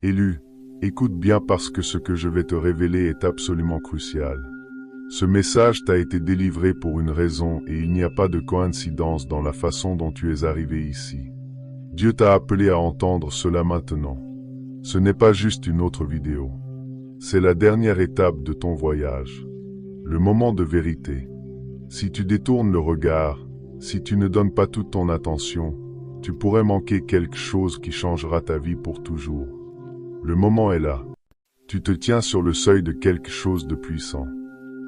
Élu, écoute bien parce que ce que je vais te révéler est absolument crucial. Ce message t'a été délivré pour une raison et il n'y a pas de coïncidence dans la façon dont tu es arrivé ici. Dieu t'a appelé à entendre cela maintenant. Ce n'est pas juste une autre vidéo. C'est la dernière étape de ton voyage. Le moment de vérité. Si tu détournes le regard, si tu ne donnes pas toute ton attention, tu pourrais manquer quelque chose qui changera ta vie pour toujours. Le moment est là. Tu te tiens sur le seuil de quelque chose de puissant.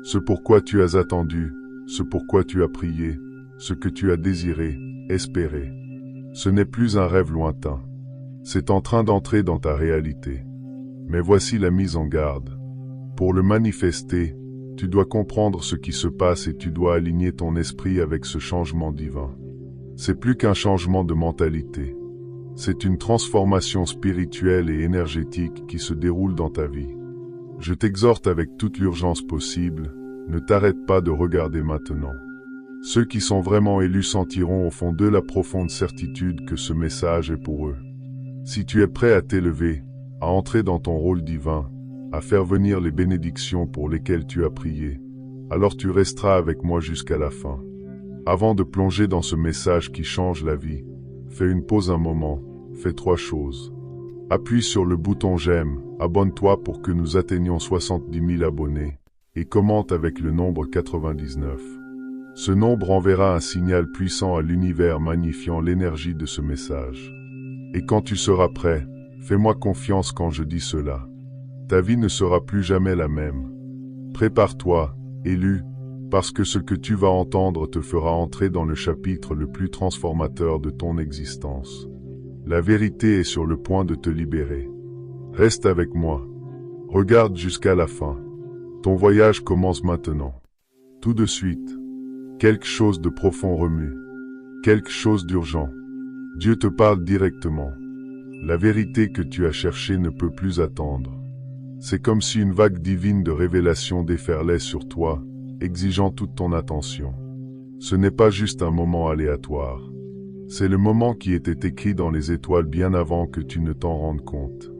Ce pourquoi tu as attendu, ce pourquoi tu as prié, ce que tu as désiré, espéré. Ce n'est plus un rêve lointain. C'est en train d'entrer dans ta réalité. Mais voici la mise en garde. Pour le manifester, tu dois comprendre ce qui se passe et tu dois aligner ton esprit avec ce changement divin. C'est plus qu'un changement de mentalité. C'est une transformation spirituelle et énergétique qui se déroule dans ta vie. Je t'exhorte avec toute l'urgence possible, ne t'arrête pas de regarder maintenant. Ceux qui sont vraiment élus sentiront au fond d'eux la profonde certitude que ce message est pour eux. Si tu es prêt à t'élever, à entrer dans ton rôle divin, à faire venir les bénédictions pour lesquelles tu as prié, alors tu resteras avec moi jusqu'à la fin. Avant de plonger dans ce message qui change la vie, fais une pause un moment, fais 3 choses. Appuie sur le bouton j'aime, abonne-toi pour que nous atteignions 70 000 abonnés, et commente avec le nombre 99. Ce nombre enverra un signal puissant à l'univers magnifiant l'énergie de ce message. Et quand tu seras prêt, fais-moi confiance quand je dis cela. Ta vie ne sera plus jamais la même. Prépare-toi, élu, parce que ce que tu vas entendre te fera entrer dans le chapitre le plus transformateur de ton existence. La vérité est sur le point de te libérer. Reste avec moi. Regarde jusqu'à la fin. Ton voyage commence maintenant. Tout de suite. Quelque chose de profond remue. Quelque chose d'urgent. Dieu te parle directement. La vérité que tu as cherchée ne peut plus attendre. C'est comme si une vague divine de révélation déferlait sur toi, exigeant toute ton attention. Ce n'est pas juste un moment aléatoire. C'est le moment qui était écrit dans les étoiles bien avant que tu ne t'en rendes compte.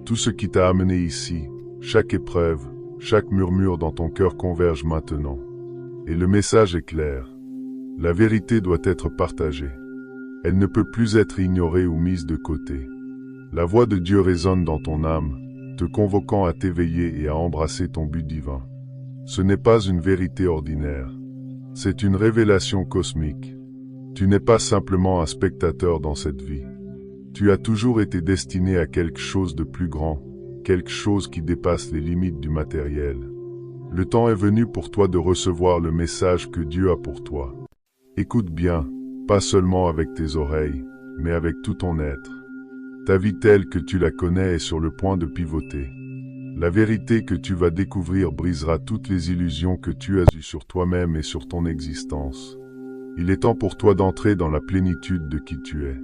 Tout ce qui t'a amené ici, chaque épreuve, chaque murmure dans ton cœur converge maintenant. Et le message est clair. La vérité doit être partagée. Elle ne peut plus être ignorée ou mise de côté. La voix de Dieu résonne dans ton âme, te convoquant à t'éveiller et à embrasser ton but divin. Ce n'est pas une vérité ordinaire. C'est une révélation cosmique. Tu n'es pas simplement un spectateur dans cette vie. Tu as toujours été destiné à quelque chose de plus grand, quelque chose qui dépasse les limites du matériel. Le temps est venu pour toi de recevoir le message que Dieu a pour toi. Écoute bien, pas seulement avec tes oreilles, mais avec tout ton être. Ta vie telle que tu la connais est sur le point de pivoter. La vérité que tu vas découvrir brisera toutes les illusions que tu as eues sur toi-même et sur ton existence. Il est temps pour toi d'entrer dans la plénitude de qui tu es.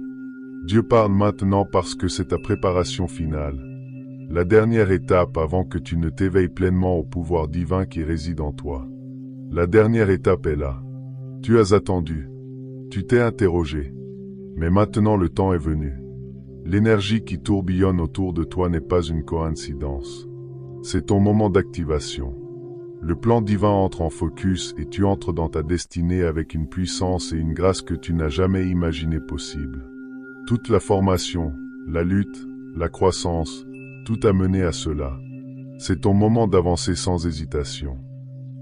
Dieu parle maintenant parce que c'est ta préparation finale. La dernière étape avant que tu ne t'éveilles pleinement au pouvoir divin qui réside en toi. La dernière étape est là. Tu as attendu. Tu t'es interrogé. Mais maintenant le temps est venu. L'énergie qui tourbillonne autour de toi n'est pas une coïncidence. C'est ton moment d'activation. Le plan divin entre en focus et tu entres dans ta destinée avec une puissance et une grâce que tu n'as jamais imaginé possible. Toute la formation, la lutte, la croissance, tout a mené à cela. C'est ton moment d'avancer sans hésitation.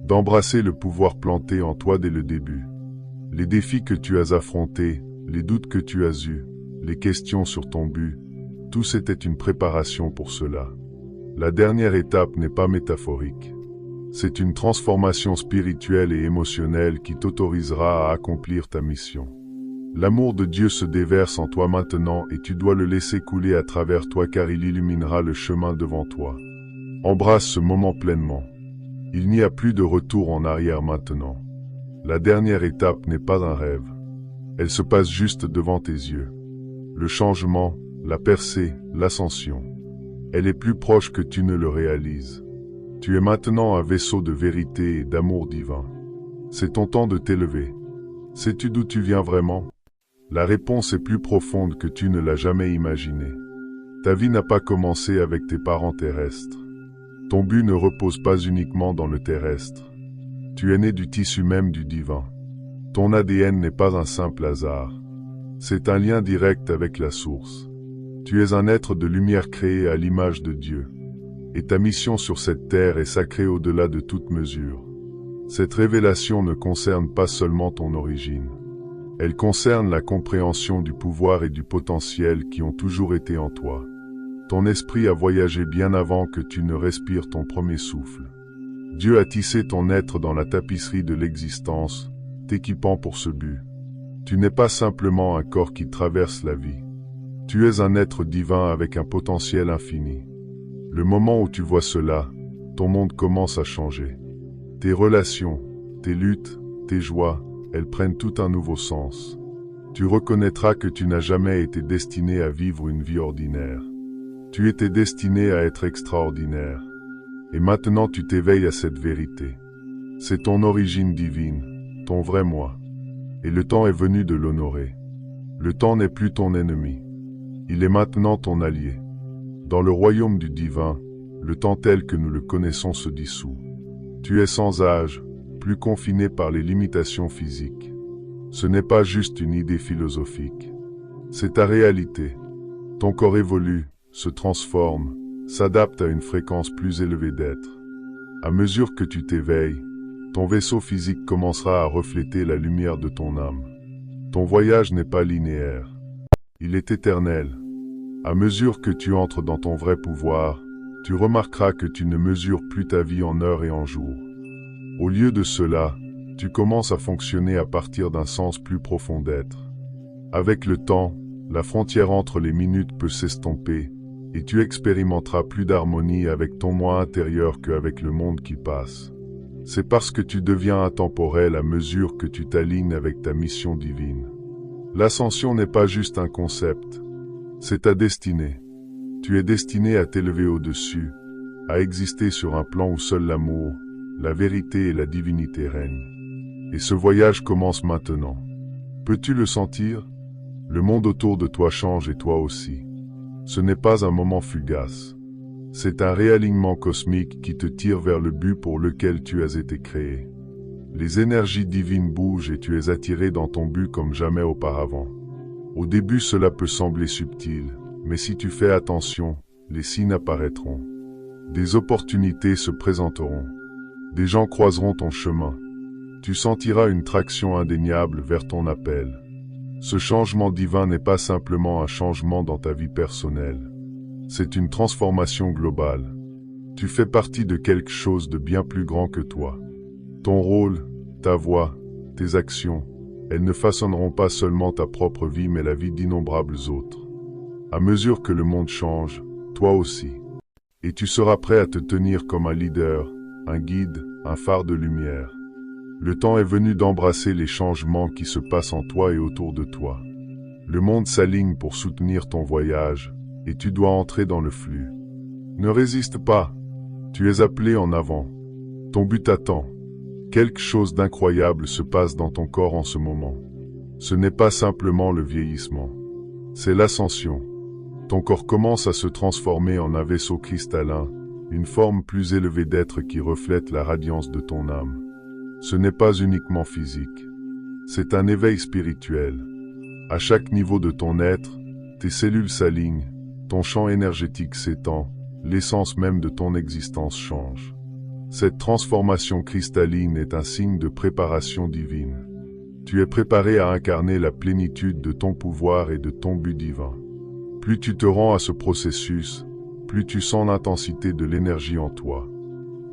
D'embrasser le pouvoir planté en toi dès le début. Les défis que tu as affrontés, les doutes que tu as eus, les questions sur ton but, tout c'était une préparation pour cela. La dernière étape n'est pas métaphorique. C'est une transformation spirituelle et émotionnelle qui t'autorisera à accomplir ta mission. L'amour de Dieu se déverse en toi maintenant et tu dois le laisser couler à travers toi car il illuminera le chemin devant toi. Embrasse ce moment pleinement. Il n'y a plus de retour en arrière maintenant. La dernière étape n'est pas un rêve. Elle se passe juste devant tes yeux. Le changement, la percée, l'ascension. Elle est plus proche que tu ne le réalises. Tu es maintenant un vaisseau de vérité et d'amour divin. C'est ton temps de t'élever. Sais-tu d'où tu viens vraiment? La réponse est plus profonde que tu ne l'as jamais imaginé. Ta vie n'a pas commencé avec tes parents terrestres. Ton but ne repose pas uniquement dans le terrestre. Tu es né du tissu même du divin. Ton ADN n'est pas un simple hasard. C'est un lien direct avec la source. Tu es un être de lumière créé à l'image de Dieu. Et ta mission sur cette terre est sacrée au-delà de toute mesure. Cette révélation ne concerne pas seulement ton origine. Elle concerne la compréhension du pouvoir et du potentiel qui ont toujours été en toi. Ton esprit a voyagé bien avant que tu ne respires ton premier souffle. Dieu a tissé ton être dans la tapisserie de l'existence, t'équipant pour ce but. Tu n'es pas simplement un corps qui traverse la vie. Tu es un être divin avec un potentiel infini. Le moment où tu vois cela, ton monde commence à changer. Tes relations, tes luttes, tes joies, elles prennent tout un nouveau sens. Tu reconnaîtras que tu n'as jamais été destiné à vivre une vie ordinaire. Tu étais destiné à être extraordinaire. Et maintenant tu t'éveilles à cette vérité. C'est ton origine divine, ton vrai moi. Et le temps est venu de l'honorer. Le temps n'est plus ton ennemi. Il est maintenant ton allié. Dans le royaume du divin, le temps tel que nous le connaissons se dissout. Tu es sans âge, plus confiné par les limitations physiques. Ce n'est pas juste une idée philosophique. C'est ta réalité. Ton corps évolue, se transforme, s'adapte à une fréquence plus élevée d'être. À mesure que tu t'éveilles, ton vaisseau physique commencera à refléter la lumière de ton âme. Ton voyage n'est pas linéaire. Il est éternel. À mesure que tu entres dans ton vrai pouvoir, tu remarqueras que tu ne mesures plus ta vie en heures et en jours. Au lieu de cela, tu commences à fonctionner à partir d'un sens plus profond d'être. Avec le temps, la frontière entre les minutes peut s'estomper, et tu expérimenteras plus d'harmonie avec ton moi intérieur qu'avec le monde qui passe. C'est parce que tu deviens intemporel à mesure que tu t'alignes avec ta mission divine. L'ascension n'est pas juste un concept, c'est ta destinée. Tu es destiné à t'élever au-dessus, à exister sur un plan où seul l'amour, la vérité et la divinité règnent. Et ce voyage commence maintenant. Peux-tu le sentir? Le monde autour de toi change et toi aussi. Ce n'est pas un moment fugace. C'est un réalignement cosmique qui te tire vers le but pour lequel tu as été créé. Les énergies divines bougent et tu es attiré dans ton but comme jamais auparavant. Au début, cela peut sembler subtil, mais si tu fais attention, les signes apparaîtront. Des opportunités se présenteront. Des gens croiseront ton chemin. Tu sentiras une traction indéniable vers ton appel. Ce changement divin n'est pas simplement un changement dans ta vie personnelle. C'est une transformation globale. Tu fais partie de quelque chose de bien plus grand que toi. Ton rôle, ta voix, tes actions, elles ne façonneront pas seulement ta propre vie mais la vie d'innombrables autres. À mesure que le monde change, toi aussi. Et tu seras prêt à te tenir comme un leader, un guide, un phare de lumière. Le temps est venu d'embrasser les changements qui se passent en toi et autour de toi. Le monde s'aligne pour soutenir ton voyage, et tu dois entrer dans le flux. Ne résiste pas. Tu es appelé en avant. Ton but t'attend. Quelque chose d'incroyable se passe dans ton corps en ce moment. Ce n'est pas simplement le vieillissement. C'est l'ascension. Ton corps commence à se transformer en un vaisseau cristallin, une forme plus élevée d'être qui reflète la radiance de ton âme. Ce n'est pas uniquement physique. C'est un éveil spirituel. À chaque niveau de ton être, tes cellules s'alignent, ton champ énergétique s'étend, l'essence même de ton existence change. Cette transformation cristalline est un signe de préparation divine. Tu es préparé à incarner la plénitude de ton pouvoir et de ton but divin. Plus tu te rends à ce processus, plus tu sens l'intensité de l'énergie en toi.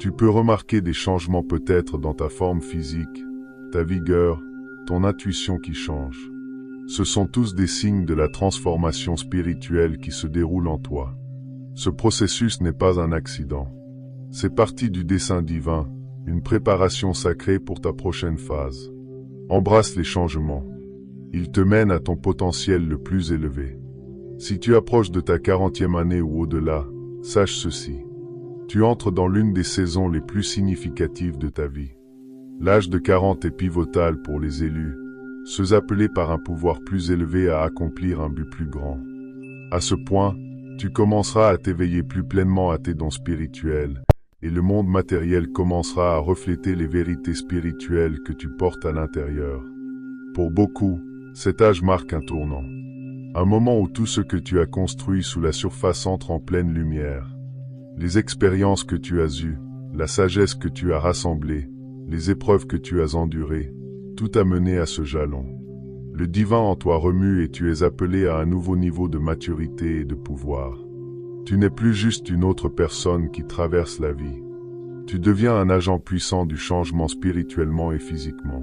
Tu peux remarquer des changements peut-être dans ta forme physique, ta vigueur, ton intuition qui change. Ce sont tous des signes de la transformation spirituelle qui se déroule en toi. Ce processus n'est pas un accident. C'est partie du dessein divin, une préparation sacrée pour ta prochaine phase. Embrasse les changements. Ils te mènent à ton potentiel le plus élevé. Si tu approches de ta 40e année ou au-delà, sache ceci. Tu entres dans l'une des saisons les plus significatives de ta vie. L'âge de 40 est pivotal pour les élus, ceux appelés par un pouvoir plus élevé à accomplir un but plus grand. À ce point, Tu commenceras à t'éveiller plus pleinement à tes dons spirituels, et le monde matériel commencera à refléter les vérités spirituelles que tu portes à l'intérieur. Pour beaucoup, cet âge marque un tournant. Un moment où tout ce que tu as construit sous la surface entre en pleine lumière. Les expériences que tu as eues, la sagesse que tu as rassemblée, les épreuves que tu as endurées, tout a mené à ce jalon. Le divin en toi remue et tu es appelé à un nouveau niveau de maturité et de pouvoir. Tu n'es plus juste une autre personne qui traverse la vie. Tu deviens un agent puissant du changement spirituellement et physiquement.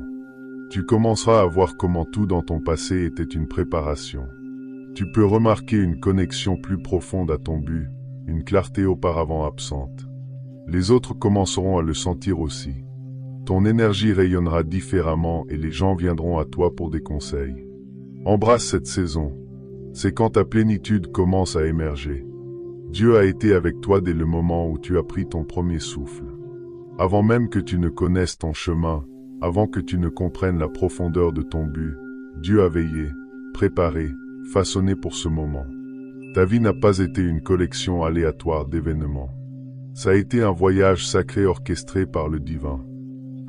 Tu commenceras à voir comment tout dans ton passé était une préparation. Tu peux remarquer une connexion plus profonde à ton but, une clarté auparavant absente. Les autres commenceront à le sentir aussi. Ton énergie rayonnera différemment et les gens viendront à toi pour des conseils. Embrasse cette saison. C'est quand ta plénitude commence à émerger. Dieu a été avec toi dès le moment où tu as pris ton premier souffle. Avant même que tu ne connaisses ton chemin, avant que tu ne comprennes la profondeur de ton but, Dieu a veillé, préparé, façonné pour ce moment. Ta vie n'a pas été une collection aléatoire d'événements. Ça a été un voyage sacré orchestré par le divin.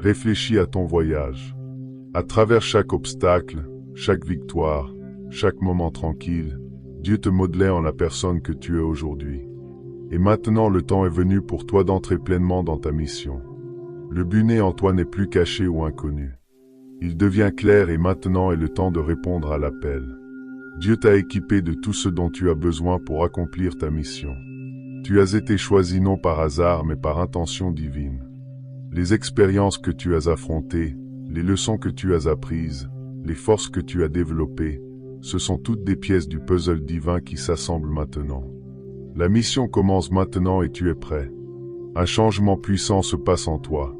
Réfléchis à ton voyage. À travers chaque obstacle, chaque victoire, chaque moment tranquille, Dieu te modelait en la personne que tu es aujourd'hui. Et maintenant le temps est venu pour toi d'entrer pleinement dans ta mission. Le but né en toi n'est plus caché ou inconnu. Il devient clair et maintenant est le temps de répondre à l'appel. Dieu t'a équipé de tout ce dont tu as besoin pour accomplir ta mission. Tu as été choisi non par hasard mais par intention divine. Les expériences que tu as affrontées, les leçons que tu as apprises, les forces que tu as développées, ce sont toutes des pièces du puzzle divin qui s'assemblent maintenant. La mission commence maintenant et tu es prêt. Un changement puissant se passe en toi.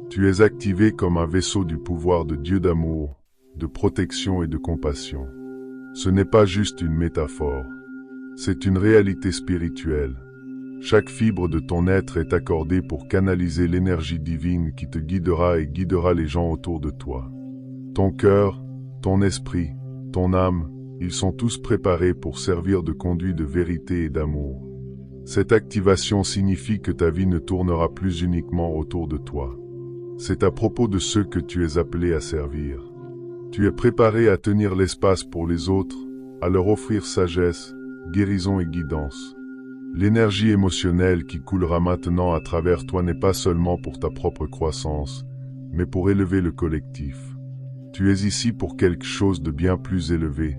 Tu es activé comme un vaisseau du pouvoir de Dieu d'amour, de protection et de compassion. Ce n'est pas juste une métaphore. C'est une réalité spirituelle. Chaque fibre de ton être est accordée pour canaliser l'énergie divine qui te guidera et guidera les gens autour de toi. Ton cœur, ton esprit, ton âme, ils sont tous préparés pour servir de conduit de vérité et d'amour. Cette activation signifie que ta vie ne tournera plus uniquement autour de toi. C'est à propos de ceux que tu es appelé à servir. Tu es préparé à tenir l'espace pour les autres, à leur offrir sagesse, guérison et guidance. L'énergie émotionnelle qui coulera maintenant à travers toi n'est pas seulement pour ta propre croissance, mais pour élever le collectif. Tu es ici pour quelque chose de bien plus élevé,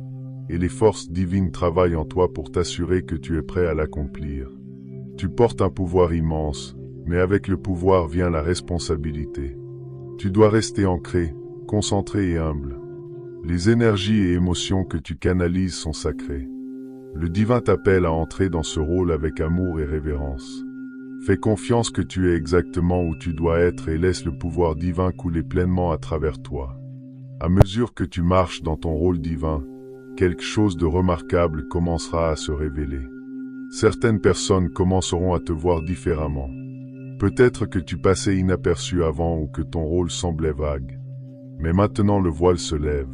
et les forces divines travaillent en toi pour t'assurer que tu es prêt à l'accomplir. Tu portes un pouvoir immense, mais avec le pouvoir vient la responsabilité. Tu dois rester ancré, concentré et humble. Les énergies et émotions que tu canalises sont sacrées. Le divin t'appelle à entrer dans ce rôle avec amour et révérence. Fais confiance que tu es exactement où tu dois être et laisse le pouvoir divin couler pleinement à travers toi. À mesure que tu marches dans ton rôle divin, quelque chose de remarquable commencera à se révéler. Certaines personnes commenceront à te voir différemment. Peut-être que tu passais inaperçu avant ou que ton rôle semblait vague. Mais maintenant le voile se lève.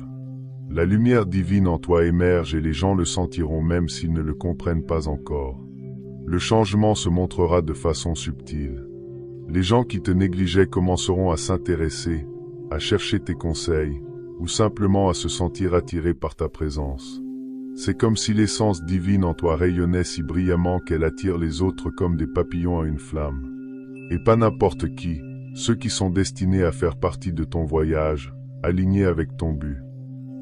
La lumière divine en toi émerge et les gens le sentiront même s'ils ne le comprennent pas encore. Le changement se montrera de façon subtile. Les gens qui te négligeaient commenceront à s'intéresser, à chercher tes conseils, ou simplement à se sentir attirés par ta présence. C'est comme si l'essence divine en toi rayonnait si brillamment qu'elle attire les autres comme des papillons à une flamme. Et pas n'importe qui, ceux qui sont destinés à faire partie de ton voyage, alignés avec ton but.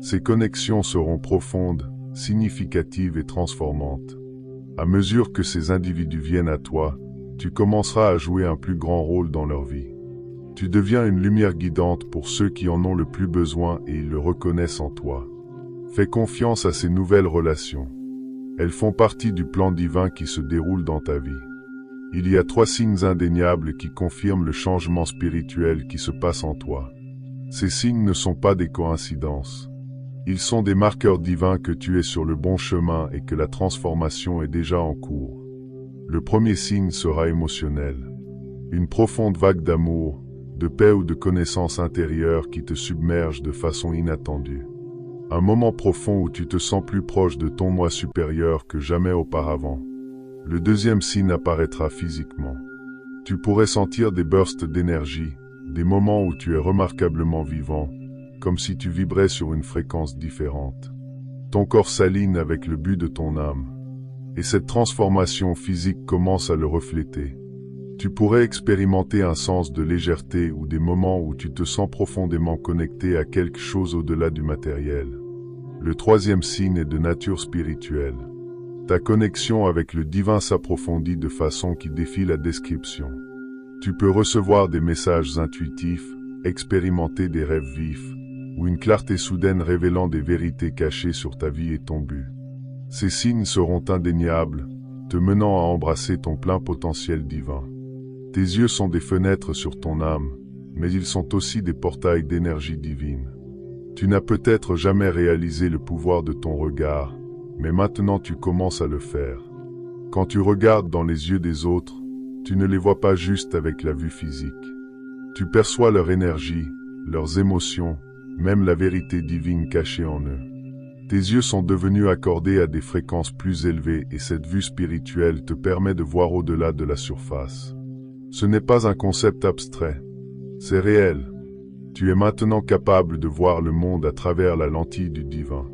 Ces connexions seront profondes, significatives et transformantes. À mesure que ces individus viennent à toi, tu commenceras à jouer un plus grand rôle dans leur vie. Tu deviens une lumière guidante pour ceux qui en ont le plus besoin et ils le reconnaissent en toi. Fais confiance à ces nouvelles relations. Elles font partie du plan divin qui se déroule dans ta vie. Il y a 3 signes indéniables qui confirment le changement spirituel qui se passe en toi. Ces signes ne sont pas des coïncidences. Ils sont des marqueurs divins que tu es sur le bon chemin et que la transformation est déjà en cours. Le premier signe sera émotionnel. Une profonde vague d'amour, de paix ou de connaissance intérieure qui te submerge de façon inattendue. Un moment profond où tu te sens plus proche de ton moi supérieur que jamais auparavant. Le deuxième signe apparaîtra physiquement. Tu pourrais sentir des bursts d'énergie, des moments où tu es remarquablement vivant, comme si tu vibrais sur une fréquence différente. Ton corps s'aligne avec le but de ton âme, et cette transformation physique commence à le refléter. Tu pourrais expérimenter un sens de légèreté ou des moments où tu te sens profondément connecté à quelque chose au-delà du matériel. Le troisième signe est de nature spirituelle. Ta connexion avec le divin s'approfondit de façon qui défie la description. Tu peux recevoir des messages intuitifs, expérimenter des rêves vifs, ou une clarté soudaine révélant des vérités cachées sur ta vie et ton but. Ces signes seront indéniables, te menant à embrasser ton plein potentiel divin. Tes yeux sont des fenêtres sur ton âme, mais ils sont aussi des portails d'énergie divine. Tu n'as peut-être jamais réalisé le pouvoir de ton regard, mais maintenant tu commences à le faire. Quand tu regardes dans les yeux des autres, tu ne les vois pas juste avec la vue physique. Tu perçois leur énergie, leurs émotions, même la vérité divine cachée en eux. Tes yeux sont devenus accordés à des fréquences plus élevées et cette vue spirituelle te permet de voir au-delà de la surface. Ce n'est pas un concept abstrait, c'est réel. Tu es maintenant capable de voir le monde à travers la lentille du divin,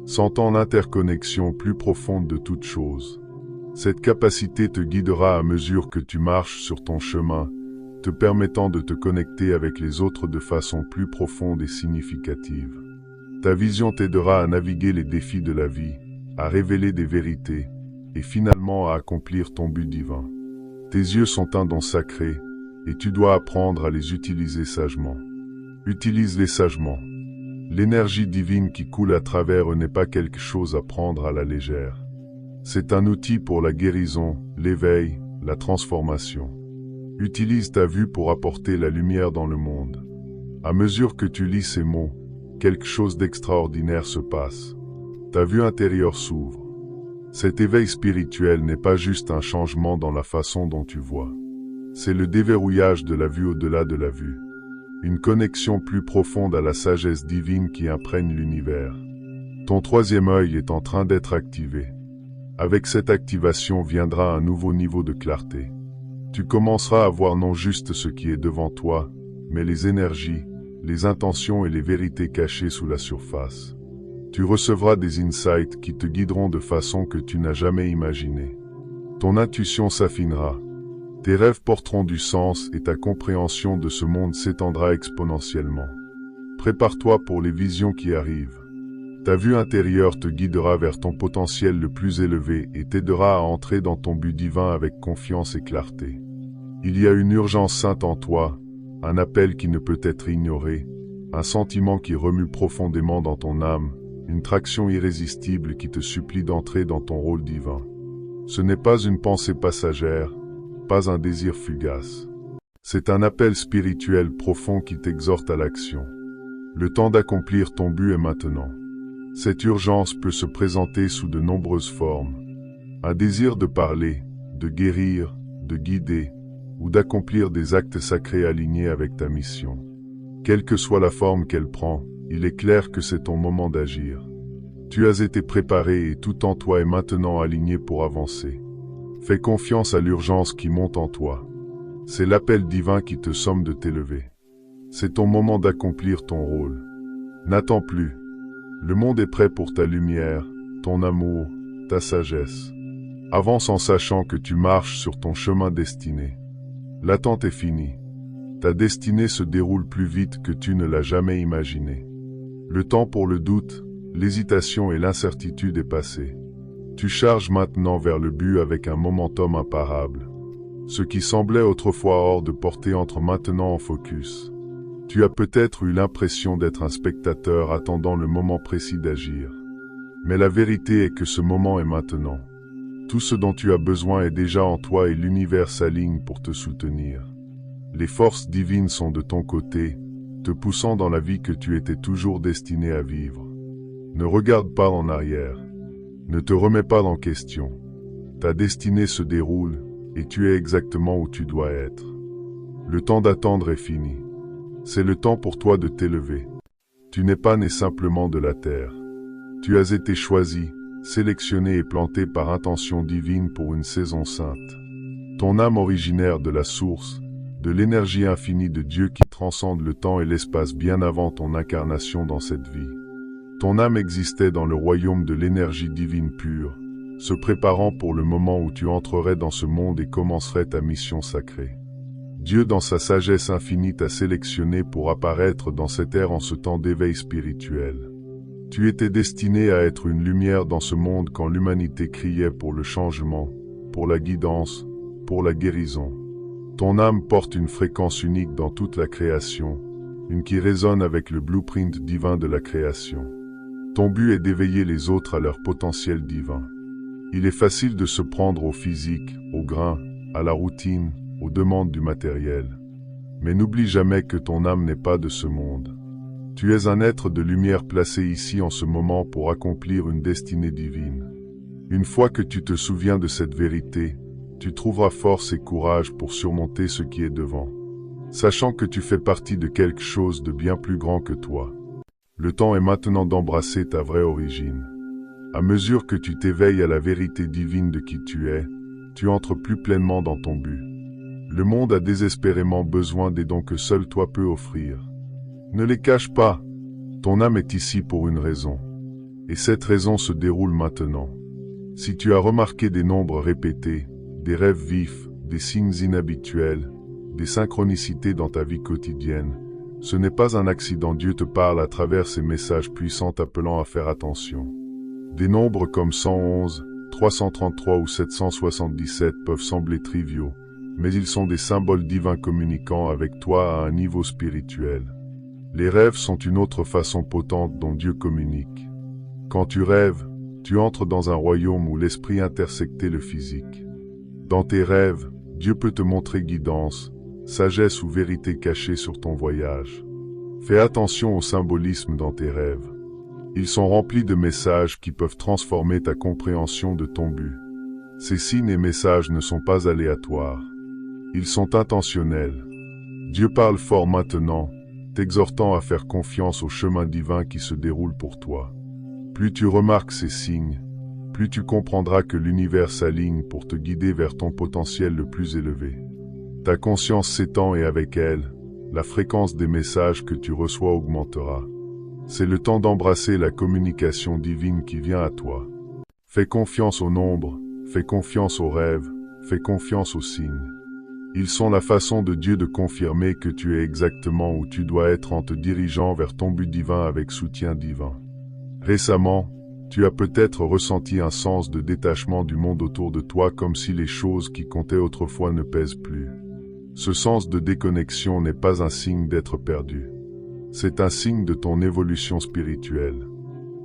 sentant l'interconnexion plus profonde de toutes choses. Cette capacité te guidera à mesure que tu marches sur ton chemin, te permettant de te connecter avec les autres de façon plus profonde et significative. Ta vision t'aidera à naviguer les défis de la vie, à révéler des vérités, et finalement à accomplir ton but divin. Tes yeux sont un don sacré, et tu dois apprendre à les utiliser sagement. Utilise-les sagement. L'énergie divine qui coule à travers eux n'est pas quelque chose à prendre à la légère. C'est un outil pour la guérison, l'éveil, la transformation. Utilise ta vue pour apporter la lumière dans le monde. À mesure que tu lis ces mots, quelque chose d'extraordinaire se passe. Ta vue intérieure s'ouvre. Cet éveil spirituel n'est pas juste un changement dans la façon dont tu vois. C'est le déverrouillage de la vue au-delà de la vue. Une connexion plus profonde à la sagesse divine qui imprègne l'univers. Ton troisième œil est en train d'être activé. Avec cette activation viendra un nouveau niveau de clarté. Tu commenceras à voir non juste ce qui est devant toi, mais les énergies, les intentions et les vérités cachées sous la surface. Tu recevras des insights qui te guideront de façon que tu n'as jamais imaginée. Ton intuition s'affinera. Tes rêves porteront du sens et ta compréhension de ce monde s'étendra exponentiellement. Prépare-toi pour les visions qui arrivent. Ta vue intérieure te guidera vers ton potentiel le plus élevé et t'aidera à entrer dans ton but divin avec confiance et clarté. Il y a une urgence sainte en toi, un appel qui ne peut être ignoré, un sentiment qui remue profondément dans ton âme, une traction irrésistible qui te supplie d'entrer dans ton rôle divin. Ce n'est pas une pensée passagère, pas un désir fugace. C'est un appel spirituel profond qui t'exhorte à l'action. Le temps d'accomplir ton but est maintenant. Cette urgence peut se présenter sous de nombreuses formes. Un désir de parler, de guérir, de guider, ou d'accomplir des actes sacrés alignés avec ta mission. Quelle que soit la forme qu'elle prend, il est clair que c'est ton moment d'agir. Tu as été préparé et tout en toi est maintenant aligné pour avancer. Fais confiance à l'urgence qui monte en toi. C'est l'appel divin qui te somme de t'élever. C'est ton moment d'accomplir ton rôle. N'attends plus. Le monde est prêt pour ta lumière, ton amour, ta sagesse. Avance en sachant que tu marches sur ton chemin destiné. L'attente est finie. Ta destinée se déroule plus vite que tu ne l'as jamais imaginé. Le temps pour le doute, l'hésitation et l'incertitude est passé. Tu charges maintenant vers le but avec un momentum imparable. Ce qui semblait autrefois hors de portée entre maintenant en focus. Tu as peut-être eu l'impression d'être un spectateur attendant le moment précis d'agir. Mais la vérité est que ce moment est maintenant. Tout ce dont tu as besoin est déjà en toi et l'univers s'aligne pour te soutenir. Les forces divines sont de ton côté, te poussant dans la vie que tu étais toujours destiné à vivre. Ne regarde pas en arrière. Ne te remets pas en question. Ta destinée se déroule, et tu es exactement où tu dois être. Le temps d'attendre est fini. C'est le temps pour toi de t'élever. Tu n'es pas né simplement de la terre. Tu as été choisi, sélectionné et planté par intention divine pour une saison sainte. Ton âme originaire de la source, de l'énergie infinie de Dieu qui transcende le temps et l'espace bien avant ton incarnation dans cette vie. Ton âme existait dans le royaume de l'énergie divine pure, se préparant pour le moment où tu entrerais dans ce monde et commencerais ta mission sacrée. Dieu dans sa sagesse infinie t'a sélectionné pour apparaître dans cette ère en ce temps d'éveil spirituel. Tu étais destiné à être une lumière dans ce monde quand l'humanité criait pour le changement, pour la guidance, pour la guérison. Ton âme porte une fréquence unique dans toute la création, une qui résonne avec le blueprint divin de la création. Ton but est d'éveiller les autres à leur potentiel divin. Il est facile de se prendre au physique, au grain, à la routine, aux demandes du matériel. Mais n'oublie jamais que ton âme n'est pas de ce monde. Tu es un être de lumière placé ici en ce moment pour accomplir une destinée divine. Une fois que tu te souviens de cette vérité, tu trouveras force et courage pour surmonter ce qui est devant, sachant que tu fais partie de quelque chose de bien plus grand que toi. Le temps est maintenant d'embrasser ta vraie origine. À mesure que tu t'éveilles à la vérité divine de qui tu es, tu entres plus pleinement dans ton but. Le monde a désespérément besoin des dons que seul toi peux offrir. Ne les cache pas. Ton âme est ici pour une raison. Et cette raison se déroule maintenant. Si tu as remarqué des nombres répétés, des rêves vifs, des signes inhabituels, des synchronicités dans ta vie quotidienne, ce n'est pas un accident. Dieu te parle à travers ces messages puissants t'appelant à faire attention. Des nombres comme 111, 333 ou 777 peuvent sembler triviaux, mais ils sont des symboles divins communiquant avec toi à un niveau spirituel. Les rêves sont une autre façon potente dont Dieu communique. Quand tu rêves, tu entres dans un royaume où l'esprit intersecté le physique. Dans tes rêves, Dieu peut te montrer guidance, sagesse ou vérité cachée sur ton voyage. Fais attention au symbolisme dans tes rêves. Ils sont remplis de messages qui peuvent transformer ta compréhension de ton but. Ces signes et messages ne sont pas aléatoires. Ils sont intentionnels. Dieu parle fort maintenant, t'exhortant à faire confiance au chemin divin qui se déroule pour toi. Plus tu remarques ces signes, plus tu comprendras que l'univers s'aligne pour te guider vers ton potentiel le plus élevé. Ta conscience s'étend et avec elle, la fréquence des messages que tu reçois augmentera. C'est le temps d'embrasser la communication divine qui vient à toi. Fais confiance aux nombres, fais confiance aux rêves, fais confiance aux signes. Ils sont la façon de Dieu de confirmer que tu es exactement où tu dois être en te dirigeant vers ton but divin avec soutien divin. Récemment, tu as peut-être ressenti un sens de détachement du monde autour de toi comme si les choses qui comptaient autrefois ne pèsent plus. Ce sens de déconnexion n'est pas un signe d'être perdu. C'est un signe de ton évolution spirituelle.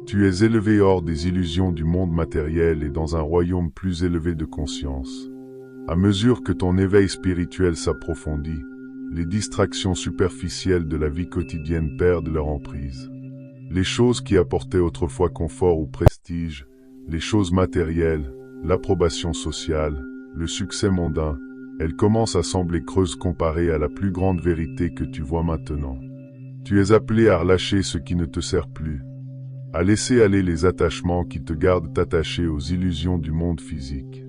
Tu es élevé hors des illusions du monde matériel et dans un royaume plus élevé de conscience. À mesure que ton éveil spirituel s'approfondit, les distractions superficielles de la vie quotidienne perdent leur emprise. Les choses qui apportaient autrefois confort ou prestige, les choses matérielles, l'approbation sociale, le succès mondain, elles commencent à sembler creuses comparées à la plus grande vérité que tu vois maintenant. Tu es appelé à relâcher ce qui ne te sert plus, à laisser aller les attachements qui te gardent attaché aux illusions du monde physique.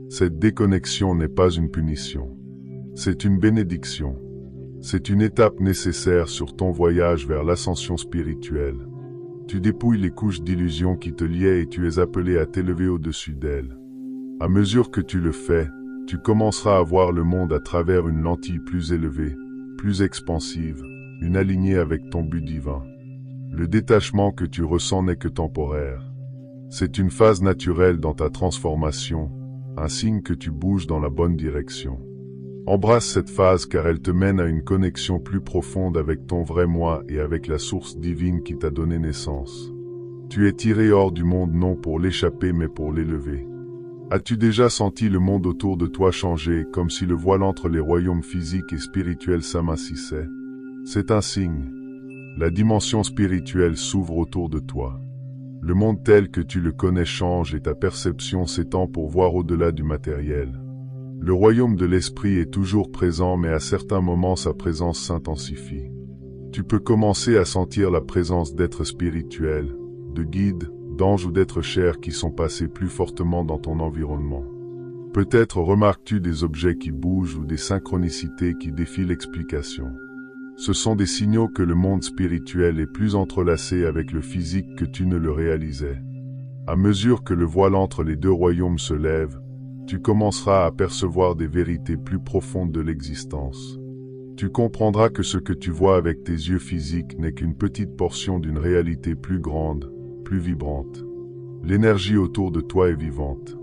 Cette déconnexion n'est pas une punition. C'est une bénédiction. C'est une étape nécessaire sur ton voyage vers l'ascension spirituelle. Tu dépouilles les couches d'illusions qui te liaient et tu es appelé à t'élever au-dessus d'elles. À mesure que tu le fais, tu commenceras à voir le monde à travers une lentille plus élevée, plus expansive, une alignée avec ton but divin. Le détachement que tu ressens n'est que temporaire. C'est une phase naturelle dans ta transformation, un signe que tu bouges dans la bonne direction. Embrasse cette phase car elle te mène à une connexion plus profonde avec ton vrai moi et avec la source divine qui t'a donné naissance. Tu es tiré hors du monde non pour l'échapper mais pour l'élever. As-tu déjà senti le monde autour de toi changer comme si le voile entre les royaumes physiques et spirituels s'amincissait? C'est un signe. La dimension spirituelle s'ouvre autour de toi. Le monde tel que tu le connais change et ta perception s'étend pour voir au-delà du matériel. Le royaume de l'esprit est toujours présent mais à certains moments sa présence s'intensifie. Tu peux commencer à sentir la présence d'êtres spirituels, de guides, d'anges ou d'êtres chers qui sont passés plus fortement dans ton environnement. Peut-être remarques-tu des objets qui bougent ou des synchronicités qui défient l'explication. Ce sont des signaux que le monde spirituel est plus entrelacé avec le physique que tu ne le réalisais. À mesure que le voile entre les deux royaumes se lève, tu commenceras à percevoir des vérités plus profondes de l'existence. Tu comprendras que ce que tu vois avec tes yeux physiques n'est qu'une petite portion d'une réalité plus grande, plus vibrante. L'énergie autour de toi est vivante.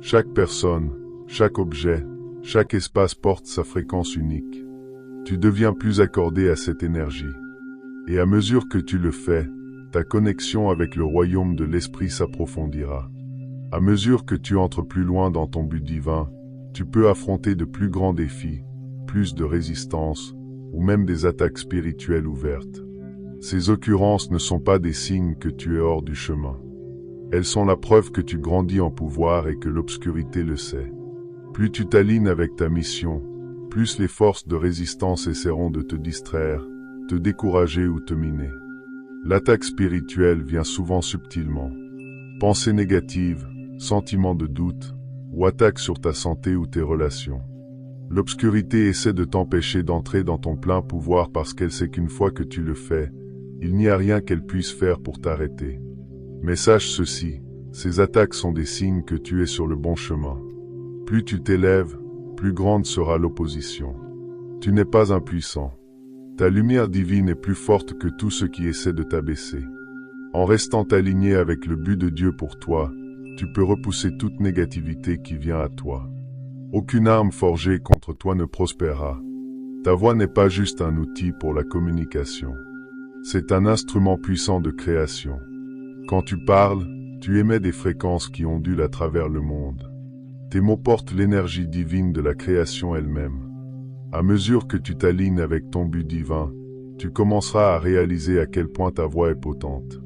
Chaque personne, chaque objet, chaque espace porte sa fréquence unique. Tu deviens plus accordé à cette énergie. Et à mesure que tu le fais, ta connexion avec le royaume de l'esprit s'approfondira. À mesure que tu entres plus loin dans ton but divin, tu peux affronter de plus grands défis, plus de résistance, ou même des attaques spirituelles ouvertes. Ces occurrences ne sont pas des signes que tu es hors du chemin. Elles sont la preuve que tu grandis en pouvoir et que l'obscurité le sait. Plus tu t'alignes avec ta mission, plus les forces de résistance essaieront de te distraire, te décourager ou te miner. L'attaque spirituelle vient souvent subtilement. Pensées négatives, sentiments de doute, ou attaques sur ta santé ou tes relations. L'obscurité essaie de t'empêcher d'entrer dans ton plein pouvoir parce qu'elle sait qu'une fois que tu le fais, il n'y a rien qu'elle puisse faire pour t'arrêter. Mais sache ceci, ces attaques sont des signes que tu es sur le bon chemin. Plus tu t'élèves, plus grande sera l'opposition. Tu n'es pas impuissant. Ta lumière divine est plus forte que tout ce qui essaie de t'abaisser. En restant aligné avec le but de Dieu pour toi, tu peux repousser toute négativité qui vient à toi. Aucune arme forgée contre toi ne prospérera. Ta voix n'est pas juste un outil pour la communication. C'est un instrument puissant de création. Quand tu parles, tu émets des fréquences qui ondulent à travers le monde. Tes mots portent l'énergie divine de la création elle-même. À mesure que tu t'alignes avec ton but divin, tu commenceras à réaliser à quel point ta voix est potente.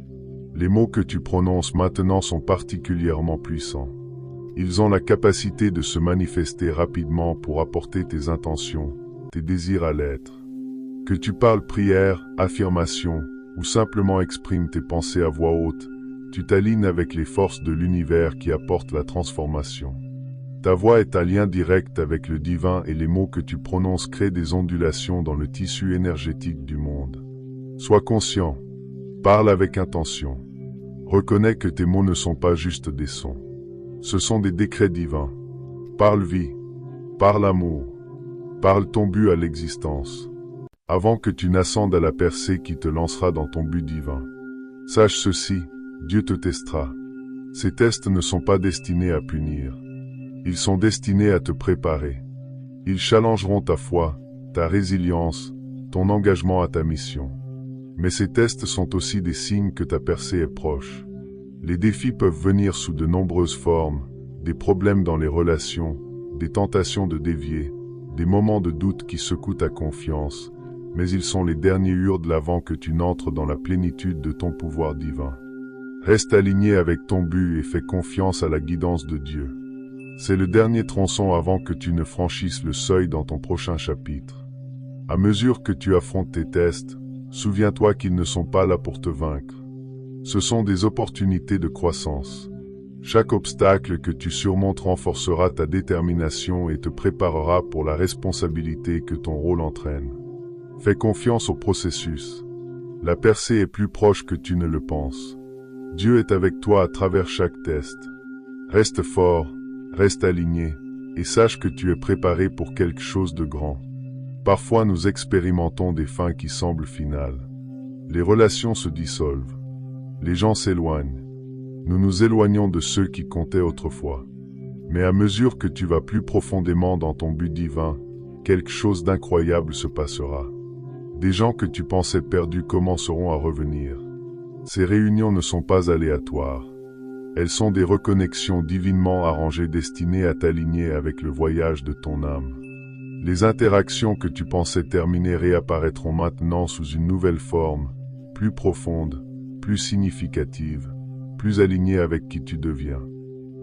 Les mots que tu prononces maintenant sont particulièrement puissants. Ils ont la capacité de se manifester rapidement pour apporter tes intentions, tes désirs à l'être. Que tu parles prière, affirmation, ou simplement exprimes tes pensées à voix haute, tu t'alignes avec les forces de l'univers qui apportent la transformation. Ta voix est un lien direct avec le divin et les mots que tu prononces créent des ondulations dans le tissu énergétique du monde. Sois conscient. Parle avec intention. Reconnais que tes mots ne sont pas juste des sons. Ce sont des décrets divins. Parle vie. Parle amour. Parle ton but à l'existence. Avant que tu n'ascendes à la percée qui te lancera dans ton but divin. Sache ceci, Dieu te testera. Ces tests ne sont pas destinés à punir. Ils sont destinés à te préparer. Ils challengeront ta foi, ta résilience, ton engagement à ta mission. Mais ces tests sont aussi des signes que ta percée est proche. Les défis peuvent venir sous de nombreuses formes, des problèmes dans les relations, des tentations de dévier, des moments de doute qui secouent ta confiance, mais ils sont les derniers hurles avant que tu n'entres dans la plénitude de ton pouvoir divin. Reste aligné avec ton but et fais confiance à la guidance de Dieu. C'est le dernier tronçon avant que tu ne franchisses le seuil dans ton prochain chapitre. À mesure que tu affrontes tes tests, souviens-toi qu'ils ne sont pas là pour te vaincre. Ce sont des opportunités de croissance. Chaque obstacle que tu surmontes renforcera ta détermination et te préparera pour la responsabilité que ton rôle entraîne. Fais confiance au processus. La percée est plus proche que tu ne le penses. Dieu est avec toi à travers chaque test. Reste fort, reste aligné, et sache que tu es préparé pour quelque chose de grand. Parfois nous expérimentons des fins qui semblent finales. Les relations se dissolvent. Les gens s'éloignent. Nous nous éloignons de ceux qui comptaient autrefois. Mais à mesure que tu vas plus profondément dans ton but divin, quelque chose d'incroyable se passera. Des gens que tu pensais perdus commenceront à revenir. Ces réunions ne sont pas aléatoires. Elles sont des reconnexions divinement arrangées destinées à t'aligner avec le voyage de ton âme. Les interactions que tu pensais terminées réapparaîtront maintenant sous une nouvelle forme, plus profonde, plus significative, plus alignée avec qui tu deviens.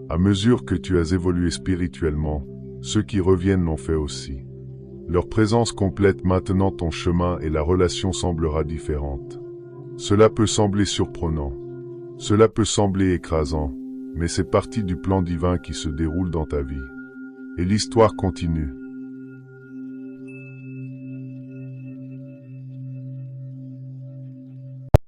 À mesure que tu as évolué spirituellement, ceux qui reviennent l'ont fait aussi. Leur présence complète maintenant ton chemin et la relation semblera différente. Cela peut sembler surprenant. Cela peut sembler écrasant, mais c'est partie du plan divin qui se déroule dans ta vie. Et l'histoire continue.